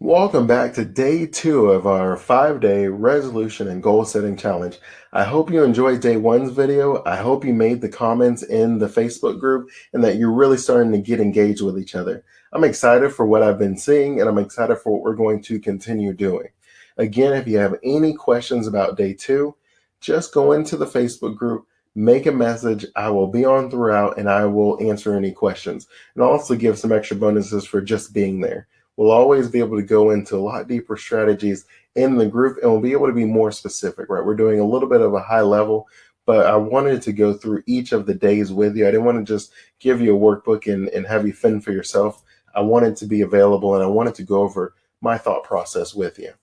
Welcome back to day 2 of our 5-day resolution and goal setting challenge. I hope you enjoyed day 1's video. I hope you made the comments in the Facebook group and that you're really starting to get engaged with each other. I'm excited for what I've been seeing and I'm excited for what we're going to continue doing. Again, if you have any questions about day 2, just go into the Facebook group, make a message. I will be on throughout and I will answer any questions and I'll also give some extra bonuses for just being there. We'll always be able to go into a lot deeper strategies in the group and we'll be able to be more specific, right? We're doing a little bit of a high level, but I wanted to go through each of the days with you. I didn't want to just give you a workbook and have you fend for yourself. I wanted to be available and I wanted to go over my thought process with you.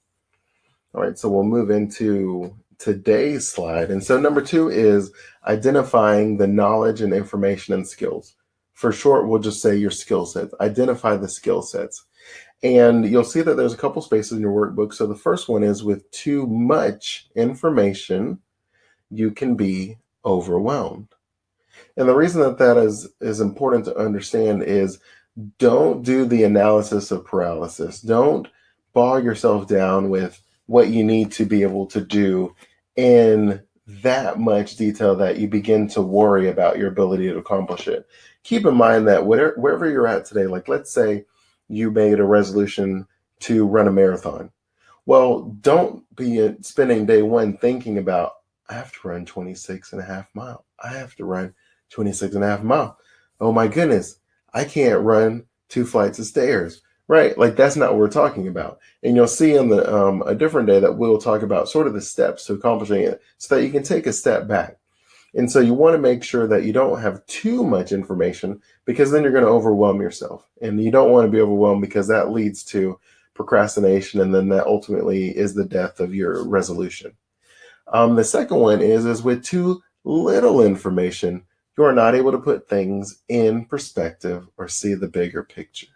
All right, so we'll move into today's slide. And so number 2 is identifying the knowledge and information and skills. For short, we'll just say your skill sets. Identify the skill sets. And you'll see that there's a couple spaces in your workbook. So the first one is with too much information, you can be overwhelmed. And the reason that that is important to understand is don't do the analysis of paralysis. Don't bog yourself down with what you need to be able to do in that much detail that you begin to worry about your ability to accomplish it. Keep in mind that wherever you're at today, like let's say you made a resolution to run a marathon. Well, don't be spending day 1 thinking about, I have to run 26 and a half miles. I have to run 26 and a half miles. Oh my goodness, I can't run 2 flights of stairs, right? Like that's not what we're talking about. And you'll see on the a different day that we'll talk about sort of the steps to accomplishing it so that you can take a step back. And so you want to make sure that you don't have too much information because then you're going to overwhelm yourself. And you don't want to be overwhelmed because that leads to procrastination and then that ultimately is the death of your resolution. The second one is with too little information, you are not able to put things in perspective or see the bigger picture.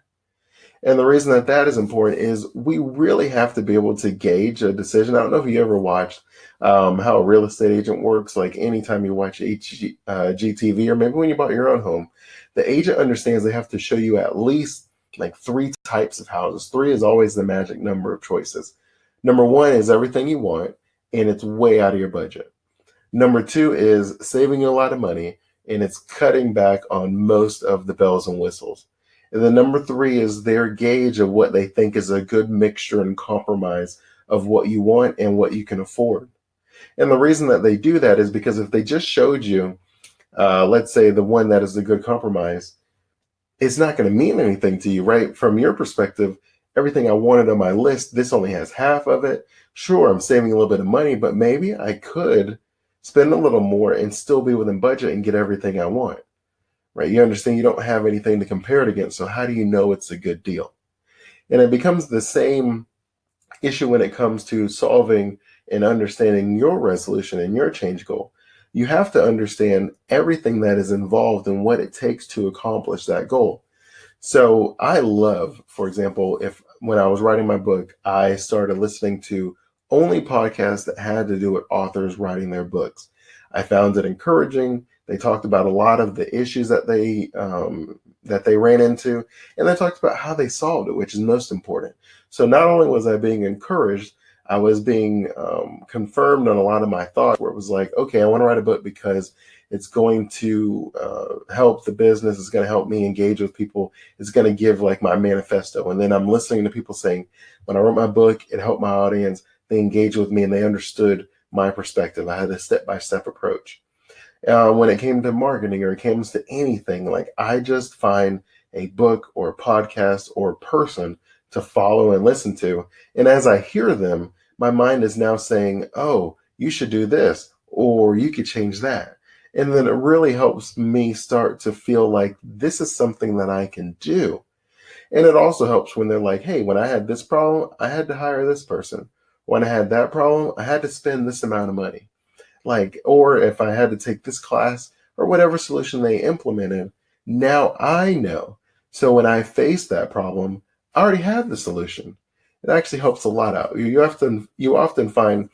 And the reason that that is important is we really have to be able to gauge a decision. I don't know if you ever watched how a real estate agent works, like anytime you watch HGTV or maybe when you bought your own home, the agent understands they have to show you at least like 3 types of houses. 3 is always the magic number of choices. Number 1 is everything you want and it's way out of your budget. Number 2 is saving you a lot of money and it's cutting back on most of the bells and whistles. And then number 3 is their gauge of what they think is a good mixture and compromise of what you want and what you can afford. And the reason that they do that is because if they just showed you, let's say the one that is a good compromise, it's not going to mean anything to you, right? From your perspective, everything I wanted on my list, this only has half of it. Sure, I'm saving a little bit of money, but maybe I could spend a little more and still be within budget and get everything I want. Right? You understand you don't have anything to compare it against. So how do you know it's a good deal? And it becomes the same issue when it comes to solving and understanding your resolution and your change goal. You have to understand everything that is involved in what it takes to accomplish that goal. So I love, for example, if when I was writing my book, I started listening to only podcasts that had to do with authors writing their books. I found it encouraging. They talked about a lot of the issues that they ran into, and they talked about how they solved it, which is most important. So not only was I being encouraged, I was being confirmed on a lot of my thoughts where it was like, okay, I want to write a book because it's going to help the business. It's going to help me engage with people. It's going to give like my manifesto. And then I'm listening to people saying, when I wrote my book, it helped my audience. They engaged with me and they understood my perspective. I had a step-by-step approach. When it came to marketing or it comes to anything, like I just find a book or a podcast or a person to follow and listen to. And as I hear them, my mind is now saying, oh, you should do this, or you could change that. And then it really helps me start to feel like this is something that I can do. And it also helps when they're like, hey, when I had this problem, I had to hire this person. When I had that problem, I had to spend this amount of money. Like, or if I had to take this class or whatever solution they implemented, now I know. So when I face that problem, I already have the solution. It actually helps a lot out. You often find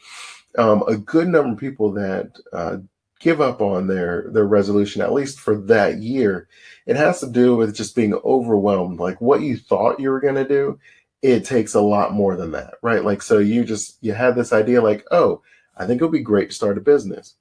a good number of people that give up on their resolution, at least for that year. It has to do with just being overwhelmed, like what you thought you were going to do it takes a lot more than that, right? Like, so you had this idea like, oh, I think it would be great to start a business.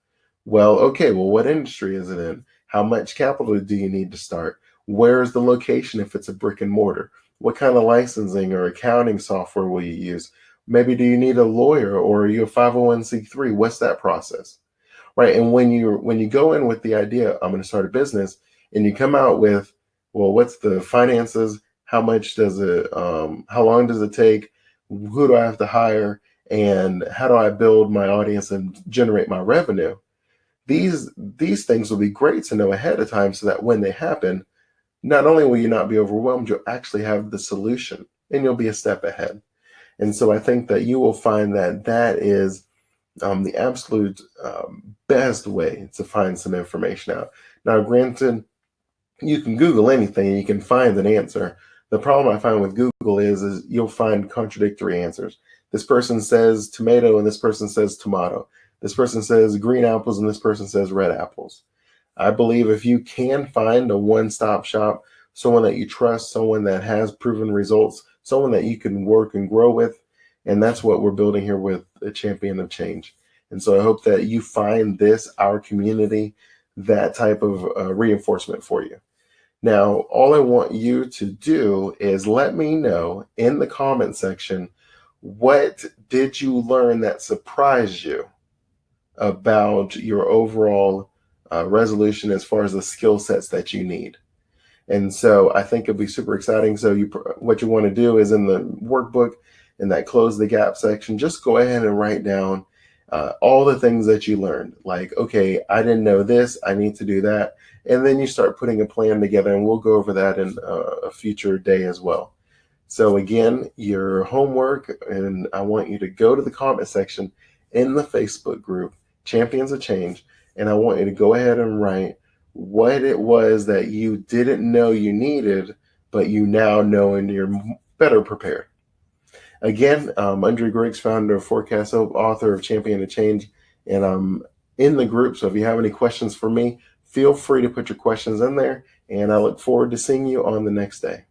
Well, okay, well, what industry is it in? How much capital do you need to start? Where's the location if it's a brick and mortar? What kind of licensing or accounting software will you use? Maybe do you need a lawyer, or are you a 501c3? What's that process? Right. And when you go in with the idea, I'm going to start a business, and you come out with, well, what's the finances? How much does it, how long does it take? Who do I have to hire? And how do I build my audience and generate my revenue? These things will be great to know ahead of time, so that when they happen, not only will you not be overwhelmed, you'll actually have the solution and you'll be a step ahead. And so I think that you will find that that is the absolute best way to find some information out. Now, granted, you can Google anything and you can find an answer. The problem I find with Google is you'll find contradictory answers. This person says tomato and this person says tomato. This person says green apples and this person says red apples. I believe if you can find a one-stop shop, someone that you trust, someone that has proven results, someone that you can work and grow with, and that's what we're building here with a champion of change. And so I hope that you find this, our community, that type of reinforcement for you. Now, all I want you to do is let me know in the comment section, what did you learn that surprised you about your overall resolution as far as the skill sets that you need? And so I think it'll be super exciting. So what you want to do is in the workbook, in that close the gap section, just go ahead and write down all the things that you learned. Like, okay, I didn't know this, I need to do that. And then you start putting a plan together, and we'll go over that in a future day as well. So again, your homework, and I want you to go to the comment section in the Facebook group, Champions of Change, and I want you to go ahead and write what it was that you didn't know you needed, but you now know and you're better prepared. Again, Andre Griggs, founder of Forecast Hope, author of Champion of Change, and I'm in the group. So if you have any questions for me, feel free to put your questions in there, and I look forward to seeing you on the next day.